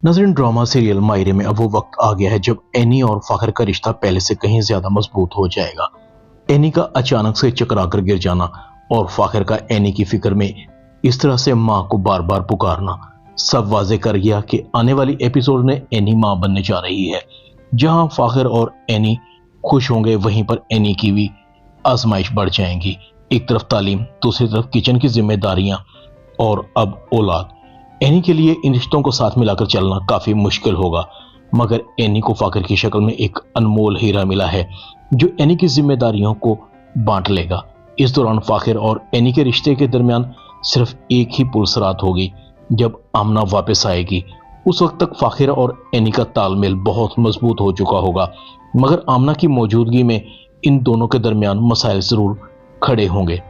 नजरीन, drama serial मायरे में अब वो वक्त आ गया है जब एनी और फाखर का रिश्ता पहले से कहीं ज्यादा मजबूत हो जाएगा। एनी का अचानक से चकरा कर गिर जाना और फाखर का एनी की फिक्र में इस तरह से माँ को बार बार पुकारना सब वाजे कर गया कि आने वाली एपिसोड में एनी माँ बनने जा रही है। जहां फाखर और एनी खुश होंगे, वहीं पर एनी की भी आजमाइश बढ़ जाएंगी। एक तरफ तालीम, दूसरी तरफ किचन की जिम्मेदारियां और अब औलाद। एनी के लिए इन रिश्तों को साथ मिलाकर चलना काफी मुश्किल होगा, मगर एनी को फाखर की शक्ल में एक अनमोल हीरा मिला है जो एनी की जिम्मेदारियों को बांट लेगा। इस दौरान फाखर और एनी के रिश्ते के दरमियान सिर्फ एक ही पुरसरात होगी, जब आमना वापस आएगी। उस वक्त तक फाखर और एनी का तालमेल बहुत मजबूत हो चुका होगा, मगर आमना की मौजूदगी में इन दोनों के दरमियान मसाइल जरूर खड़े होंगे।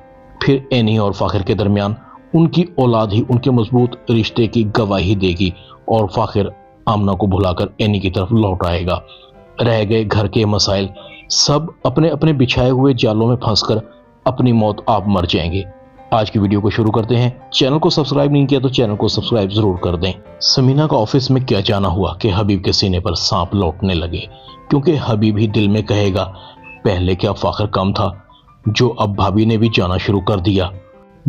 फिर एनी और फाखर के दरमियान उनकी औलाद ही उनके मजबूत रिश्ते की गवाही देगी और फाखर आमना को भुलाकर एनी की तरफ लौट आएगा। रह गए घर के मसाइल, सब अपने अपने बिछाए हुए जालों में फंसकर अपनी मौत आप मर जाएंगे। आज की वीडियो को शुरू करते हैं। चैनल को सब्सक्राइब नहीं किया तो चैनल को सब्सक्राइब जरूर कर दें। समीना का ऑफिस में क्या जाना हुआ कि हबीब के सीने पर सांप लौटने लगे, क्योंकि हबीब ही दिल में कहेगा पहले क्या फाखर कम था जो अब भाभी ने भी जाना शुरू कर दिया।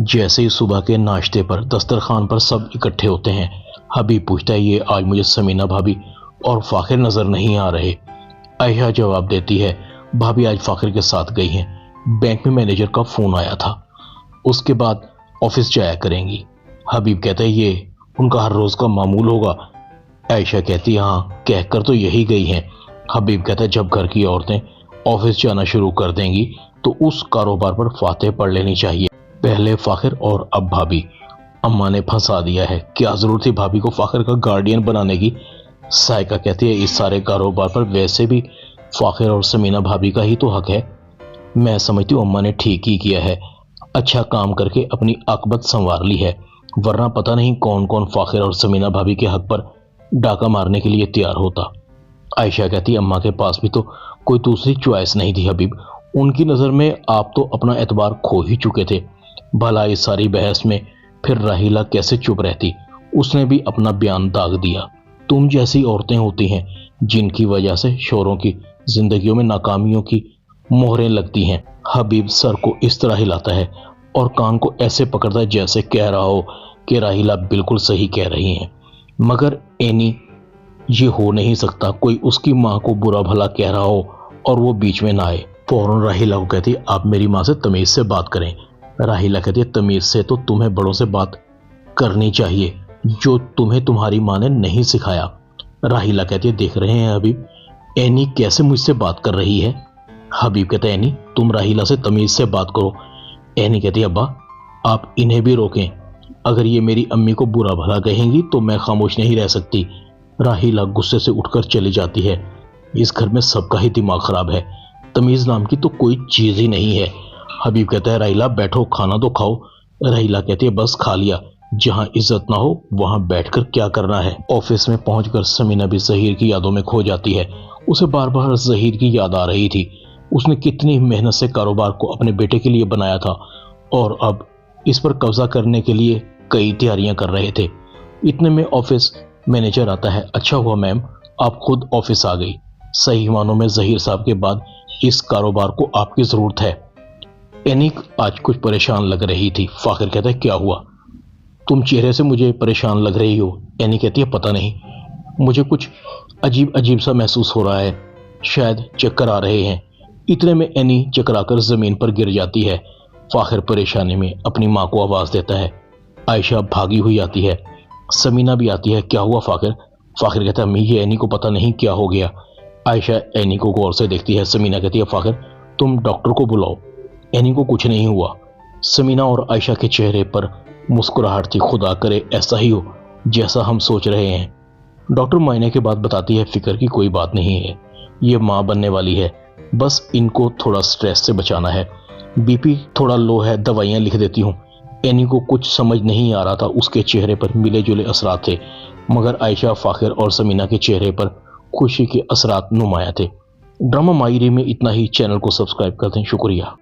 जैसे ही सुबह के नाश्ते पर दस्तरखान पर सब इकट्ठे होते हैं, हबीब पूछता है ये आज मुझे समीना भाभी और फाखर नजर नहीं आ रहे। आयशा जवाब देती है भाभी आज फाखर के साथ गई हैं, बैंक में मैनेजर का फोन आया था, उसके बाद ऑफिस जाया करेंगी। हबीब कहता है ये उनका हर रोज का मामूल होगा। आयशा कहती है हाँ, कहकर तो यही गई हैं। हबीब कहता है जब घर की औरतें ऑफिस जाना शुरू कर देंगी तो उस कारोबार पर फातेह पढ़ लेनी चाहिए। पहले फाखर और अब भाभी। अम्मा ने फंसा दिया है, क्या जरूरत थी भाभी को फाखर का गार्डियन बनाने की। साइका कहती है इस सारे कारोबार पर वैसे भी फाखर और समीना भाभी का ही तो हक है। मैं समझती हूँ अम्मा ने ठीक ही किया है, अच्छा काम करके अपनी आकबत संवार ली है, वरना पता नहीं कौन कौन फाखर और समीना भाभी के हक पर डाका मारने के लिए तैयार होता। आयशा कहती अम्मा के पास भी तो कोई दूसरी चॉइस नहीं थी हबीब, उनकी नज़र में आप तो अपना एतबार खो ही चुके थे। भला इस सारी बहस में फिर राहिला कैसे चुप रहती, उसने भी अपना बयान दाग दिया। तुम जैसी औरतें होती हैं जिनकी वजह से शोरों की जिंदगियों में नाकामियों की मोहरें लगती हैं। हबीब सर को इस तरह हिलाता है और कान को ऐसे पकड़ता है जैसे कह रहा हो कि राहिला बिल्कुल सही कह रही हैं। मगर एनी ये हो नहीं सकता, कोई उसकी माँ को बुरा भला कह रहा हो और वो बीच में ना आए। फौरन राहिला को कहती है आप मेरी माँ से तमीज से बात करें। राहिला कहती है तमीज से तो तुम्हें बड़ों से बात करनी चाहिए, जो तुम्हें तुम्हारी माँ ने नहीं सिखाया। राहिला कहती है देख रहे हैं हबीब, एनी कैसे मुझसे बात कर रही है। हबीब कहता है एनी तुम राहिला से तमीज से बात करो। एनी कहती है अब्बा आप इन्हें भी रोकें, अगर ये मेरी अम्मी को बुरा भला कहेंगी तो मैं खामोश नहीं रह सकती। राहिला गुस्से से उठकर चली जाती है। इस घर में सबका ही दिमाग खराब है, तमीज नाम की तो कोई चीज ही नहीं है। हबीब कहता है राहिला बैठो, खाना तो खाओ। राहिला कहती है बस खा लिया, जहां इज्जत ना हो वहां बैठकर क्या करना है। ऑफिस में पहुंचकर समीना भी जहीर की यादों में खो जाती है। उसे बार बार जहीर की याद आ रही थी। उसने कितनी मेहनत से कारोबार को अपने बेटे के लिए बनाया था और अब इस पर कब्जा करने के लिए कई तैयारियां कर रहे थे। इतने में ऑफिस मैनेजर आता है। अच्छा हुआ मैम आप खुद ऑफिस आ गई, सही मानों में जहीर साहब के बाद इस कारोबार को आपकी जरूरत है। एनी आज कुछ परेशान लग रही थी। फाखर कहता है क्या हुआ, तुम चेहरे से मुझे परेशान लग रही हो। एनी कहती है पता नहीं, मुझे कुछ अजीब अजीब सा महसूस हो रहा है, शायद चक्कर आ रहे हैं। इतने में एनी चकराकर जमीन पर गिर जाती है। फाखर परेशानी में अपनी माँ को आवाज देता है। आयशा भागी हुई आती है, समीना भी आती है। क्या हुआ फाखर? फाखर कहता है अम्मी ये एनी को पता नहीं क्या हो गया। आयशा एनी को गौर से देखती है। समीना कहती है फाखर तुम डॉक्टर को बुलाओ। एनी को कुछ नहीं हुआ। समीना और आयशा के चेहरे पर मुस्कुराहट थी। खुदा करे ऐसा ही हो जैसा हम सोच रहे हैं। डॉक्टर मायने के बाद बताती है फिक्र की कोई बात नहीं है, ये माँ बनने वाली है, बस इनको थोड़ा स्ट्रेस से बचाना है। बीपी थोड़ा लो है, दवाइयाँ लिख देती हूँ। एनी को कुछ समझ नहीं आ रहा था, उसके चेहरे पर मिले जुले असरात थे, मगर आयशा, फाखर और समीना के चेहरे पर खुशी के असरात नुमाया थे। ड्रामा मायरे में इतना ही। चैनल को सब्सक्राइब कर दें। शुक्रिया।